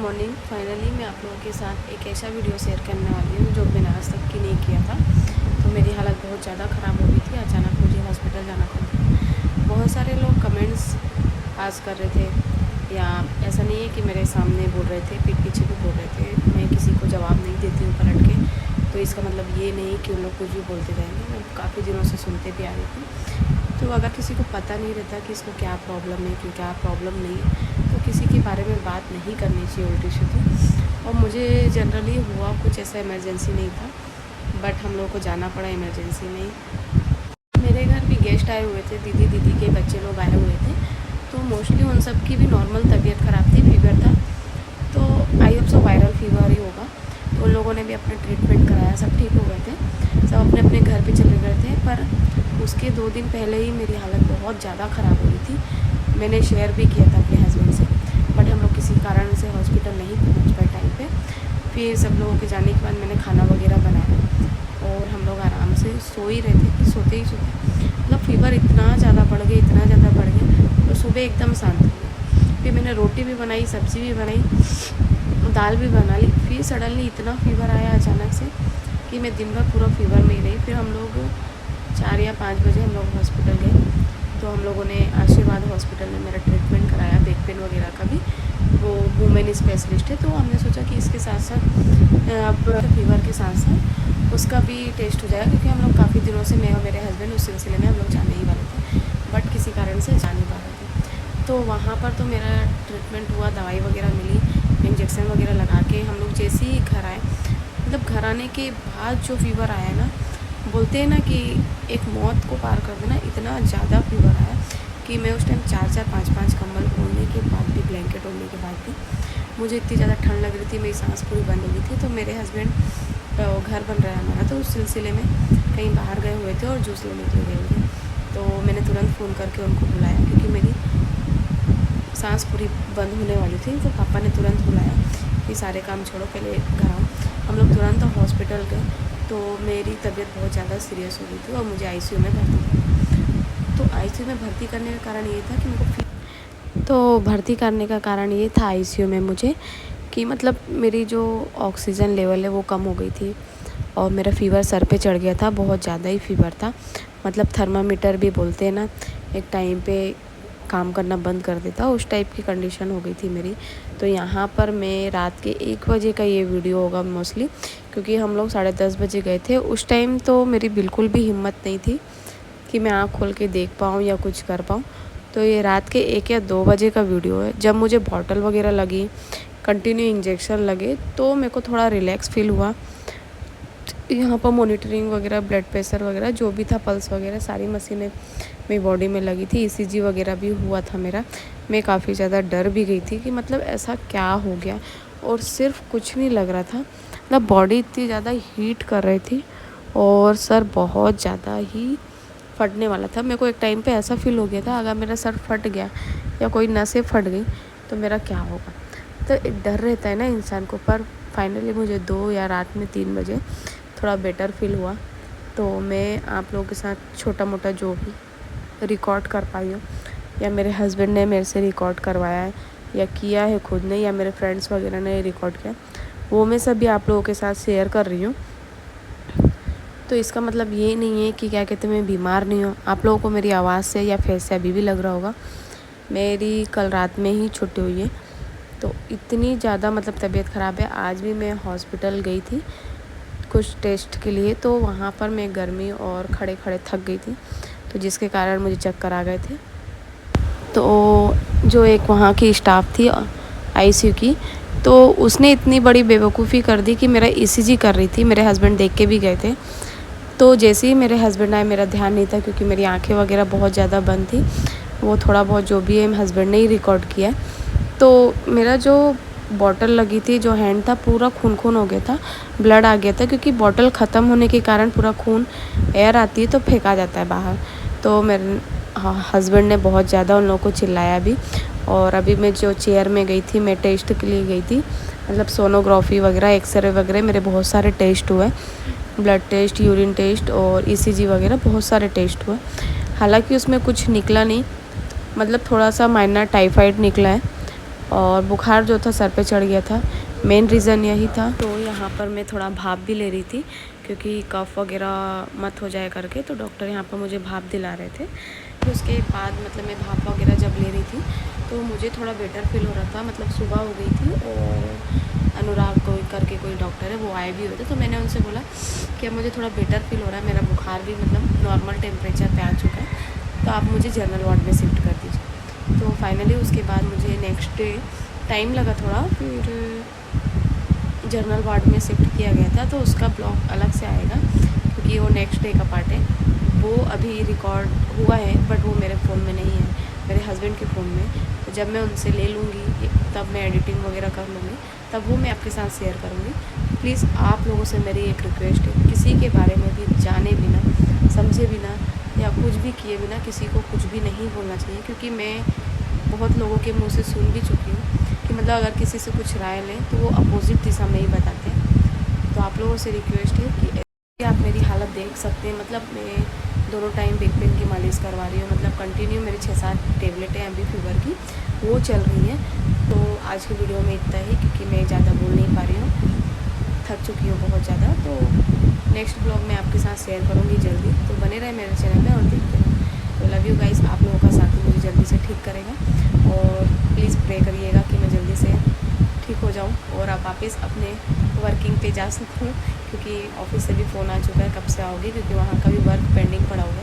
Morning. Finally मैं आप लोगों के साथ एक ऐसा वीडियो शेयर करने वाली हूँ जो मैंने आज तक की नहीं किया था। तो मेरी हालत बहुत ज़्यादा ख़राब हो गई थी, अचानक मुझे हॉस्पिटल जाना पड़ गया। बहुत सारे लोग कमेंट्स पास कर रहे थे, या ऐसा नहीं है कि मेरे सामने बोल रहे थे, पीठ पीछे भी बोल रहे थे। मैं किसी को जवाब नहीं देती हूँ पलट के, तो इसका मतलब ये नहीं कि उन लोग कुछ भी बोलते जाएंगे। मैं काफ़ी दिनों से सुनते भी आ रही थी। तो अगर किसी को पता नहीं रहता कि इसको क्या प्रॉब्लम है, कि क्या प्रॉब्लम नहीं है, तो किसी के बारे में बात नहीं करनी चाहिए उल्टी सीधी। और मुझे जनरली हुआ कुछ ऐसा इमरजेंसी नहीं था, बट हम लोगों को जाना पड़ा इमरजेंसी में ही। मेरे घर भी गेस्ट आए हुए थे, दीदी के बच्चे लोग आए हुए थे। तो मोस्टली उन सब की भी नॉर्मल तबीयत ख़राब थी, फीवर था। तो I hope so viral fever ही होगा। तो उन लोगों ने भी अपना ट्रीटमेंट कराया, सब ठीक हो गए थे, सब अपने अपने घर पे चले गए थे। पर उसके 2 दिन पहले ही मेरी हालत बहुत ज़्यादा ख़राब हो गई थी। मैंने शेयर भी किया था अपने हस्बैंड से, बट हम लोग किसी कारण से हॉस्पिटल नहीं पहुंच पाए टाइम पे। फिर सब लोगों के जाने के बाद मैंने खाना वगैरह बनाया और हम लोग आराम से सो ही रहे थे कि सोते ही सोते मतलब फीवर इतना ज़्यादा बढ़ गया, इतना ज़्यादा बढ़ गया। तो सुबह एकदम शांत हो गई। फिर मैंने रोटी भी बनाई, सब्ज़ी भी बनाई, दाल भी बना ली। फिर सडनली इतना फीवर आया अचानक से कि मैं दिन भर पूरा फीवर में ही रही। फिर हम लोग 4 या 5 बजे हम लोग हॉस्पिटल गए। तो हम लोगों ने आशीर्वाद हॉस्पिटल में मेरा ट्रीटमेंट कराया, बैक पेन वगैरह का भी। वो वुमेन स्पेशलिस्ट है, तो हमने सोचा कि इसके साथ साथ अब फीवर के साथ साथ उसका भी टेस्ट हो जाएगा, क्योंकि हम लोग काफ़ी दिनों से, मैं और मेरे हस्बैंड, उस सिलसिले में हम लोग जाने ही वाले थे, बट किसी कारण से जा नहीं पा रहे थे। तो वहाँ पर तो मेरा ट्रीटमेंट हुआ, दवाई वगैरह मिली, इंजेक्शन वगैरह लगा के हम लोग जैसे ही घर आए, मतलब घर आने के बाद जो फीवर आया ना, बोलते हैं ना कि एक मौत को पार कर देना, इतना ज़्यादा फीवर आया कि मैं उस टाइम 4-4 5-5 कंबल ओढ़ने के बाद भी, ब्लैंकेट ओढ़ने के बाद भी मुझे इतनी ज़्यादा ठंड लग रही थी, मेरी सांस पूरी बंद हो गई थी। तो मेरे हस्बैंड, घर बन रहा है हमारा, तो उस सिलसिले में कहीं बाहर गए हुए थे और जूस लेने के लिए गए थे। तो मैंने तुरंत फ़ोन करके उनको बुलाया, क्योंकि मेरी सांस पूरी बंद होने वाली थी। तो पापा ने तुरंत बुलाया कि सारे काम छोड़ो, पहले घर आओ। हम लोग तुरंत हॉस्पिटल गए। तो मेरी तबीयत बहुत ज़्यादा सीरियस हो गई थी और मुझे आईसीयू में भर्ती किया। तो आईसीयू में भर्ती करने का कारण ये था कि भर्ती करने का कारण ये था आईसीयू में मुझे, कि मतलब मेरी जो ऑक्सीजन लेवल है वो कम हो गई थी और मेरा फ़ीवर सर पे चढ़ गया था, बहुत ज़्यादा ही फ़ीवर था। मतलब थर्मामीटर भी बोलते हैं ना, एक टाइम पे काम करना बंद कर देता, उस टाइप की कंडीशन हो गई थी मेरी। तो यहाँ पर मैं रात के 1 बजे का ये वीडियो होगा मोस्टली, क्योंकि हम लोग 10:30 बजे गए थे। उस टाइम तो मेरी बिल्कुल भी हिम्मत नहीं थी कि मैं आँख खोल के देख पाऊँ या कुछ कर पाऊँ। तो ये रात के 1 या 2 बजे का वीडियो है, जब मुझे बॉटल वगैरह लगी, कंटिन्यू इंजेक्शन लगे, तो मेरे को थोड़ा रिलैक्स फील हुआ। यहाँ पर मॉनिटरिंग वगैरह, ब्लड प्रेशर वगैरह जो भी था, पल्स वगैरह, सारी मशीनें मेरी बॉडी में लगी थी। ईसीजी वगैरह भी हुआ था मेरा। मैं काफ़ी ज़्यादा डर भी गई थी कि मतलब ऐसा क्या हो गया, और सिर्फ कुछ नहीं लग रहा था, मतलब बॉडी इतनी ज़्यादा हीट कर रही थी और सर बहुत ज़्यादा ही फटने वाला था। मेरे को एक टाइम पे ऐसा फील हो गया था, अगर मेरा सर फट गया या कोई नसें फट गई तो मेरा क्या होगा। तो एक डर रहता है ना इंसान को। पर फाइनली मुझे 2 या रात में 3 बजे थोड़ा बेटर फील हुआ। तो मैं आप लोगों के साथ छोटा मोटा जो भी रिकॉर्ड कर पाई हूँ, या मेरे हस्बैंड ने मेरे से रिकॉर्ड करवाया है, या किया है खुद ने, या मेरे फ्रेंड्स वगैरह ने रिकॉर्ड किया, वो मैं सभी आप लोगों के साथ शेयर कर रही हूँ। तो इसका मतलब ये नहीं है कि क्या कहते हैं, मैं बीमार नहीं हूँ। आप लोगों को मेरी आवाज़ से या फेस से अभी भी लग रहा होगा, मेरी कल रात में ही छुट्टी हुई है। तो इतनी ज़्यादा मतलब तबीयत ख़राब है। आज भी मैं हॉस्पिटल गई थी कुछ टेस्ट के लिए, तो वहाँ पर मैं गर्मी और खड़े खड़े थक गई थी, तो जिसके कारण मुझे चक्कर आ गए थे। तो जो एक वहाँ की स्टाफ थी आईसीयू की, तो उसने इतनी बड़ी बेवकूफ़ी कर दी कि मेरा ईसीजी कर रही थी, मेरे हस्बैंड देख के भी गए थे। तो जैसे ही मेरे हस्बैंड आए, मेरा ध्यान नहीं था, क्योंकि मेरी आंखें वगैरह बहुत ज़्यादा बंद थी। वो थोड़ा बहुत जो भी है हस्बैंड ने ही रिकॉर्ड किया। तो मेरा जो बॉटल लगी थी, जो हैंड था, पूरा खून खून हो गया था, ब्लड आ गया था, क्योंकि बॉटल ख़त्म होने के कारण पूरा खून, एयर आती है तो फेंका जाता है बाहर। तो मेरे हस्बैंड ने बहुत ज़्यादा उन लोगों को चिल्लाया भी। और अभी मैं जो चेयर में गई थी, मैं टेस्ट के लिए गई थी, मतलब सोनोग्राफी वगैरह, एक्सरे वगैरह, मेरे बहुत सारे टेस्ट हुए, ब्लड टेस्ट, यूरिन टेस्ट और ईसीजी वगैरह, बहुत सारे टेस्ट हुए। हालांकि उसमें कुछ निकला नहीं, मतलब थोड़ा सा माइनर टाइफाइड निकला है। और बुखार जो था सर पे चढ़ गया था, मेन रीज़न यही था। तो यहाँ पर मैं थोड़ा भाप भी ले रही थी क्योंकि कफ़ वगैरह मत हो जाए करके, तो डॉक्टर यहाँ पर मुझे भाप दिला रहे थे। तो उसके बाद मतलब मैं भाप वगैरह जब ले रही थी तो मुझे थोड़ा बेटर फील हो रहा था। मतलब सुबह हो गई थी और अनुराग कोई करके कोई डॉक्टर है वो आए भी हुए थे, तो मैंने उनसे बोला कि अब मुझे थोड़ा बेटर फील हो रहा है, मेरा बुखार भी मतलब नॉर्मल टेम्परेचर पे आ चुका है, तो आप मुझे जनरल वार्ड में शिफ्ट कर दीजिए। तो फाइनली उसके बाद मुझे नेक्स्ट डे टाइम लगा थोड़ा, फिर जनरल वार्ड में शिफ्ट किया गया था। तो उसका ब्लॉग अलग से आएगा क्योंकि वो नेक्स्ट डे का पार्ट है, वो अभी रिकॉर्ड हुआ है बट वो मेरे फ़ोन में नहीं है, मेरे हस्बैंड के फ़ोन में। तो जब मैं उनसे ले लूँगी तब मैं एडिटिंग वगैरह कर लूँगी, तब वो मैं आपके साथ शेयर करूँगी। प्लीज़ आप लोगों से मेरी एक रिक्वेस्ट है, किसी के बारे में भी जाने बिना, समझे बिना या कुछ भी किए बिना किसी को कुछ भी नहीं बोलना चाहिए, क्योंकि मैं बहुत लोगों के मुँह से सुन भी चुकी हूँ कि मतलब अगर किसी से कुछ राय लें तो वो अपोजिट दिशा में ही बताते हैं। तो आप लोगों से रिक्वेस्ट है कि आप मेरी हालत देख सकते हैं। मतलब मैं दोनों टाइम बैक पेन की मालिश करवा रही हूँ, मतलब कंटिन्यू मेरी 6-7 टेबलेटें अभी फीवर की वो चल रही हैं। तो आज की वीडियो में इतना ही, क्योंकि मैं ज़्यादा बोल नहीं पा रही हूँ, थक चुकी हूँ बहुत ज़्यादा। तो नेक्स्ट ब्लॉग मैं आपके साथ शेयर करूँगी जल्दी, तो बने रहे मेरे चैनल में और देखते रहें। तो लव यू गाइस, आप लोगों का साथी मुझे जल्दी से ठीक करेगा और प्लीज़ प्रे करिएगा कि मैं जल्दी से ठीक हो जाऊँ और आप वापस अपने वर्किंग पे जा सकूँ, क्योंकि ऑफिस से भी फ़ोन आ चुका है कब से आओगे, क्योंकि वहाँ का भी वर्क पेंडिंग पड़ा हुआ है।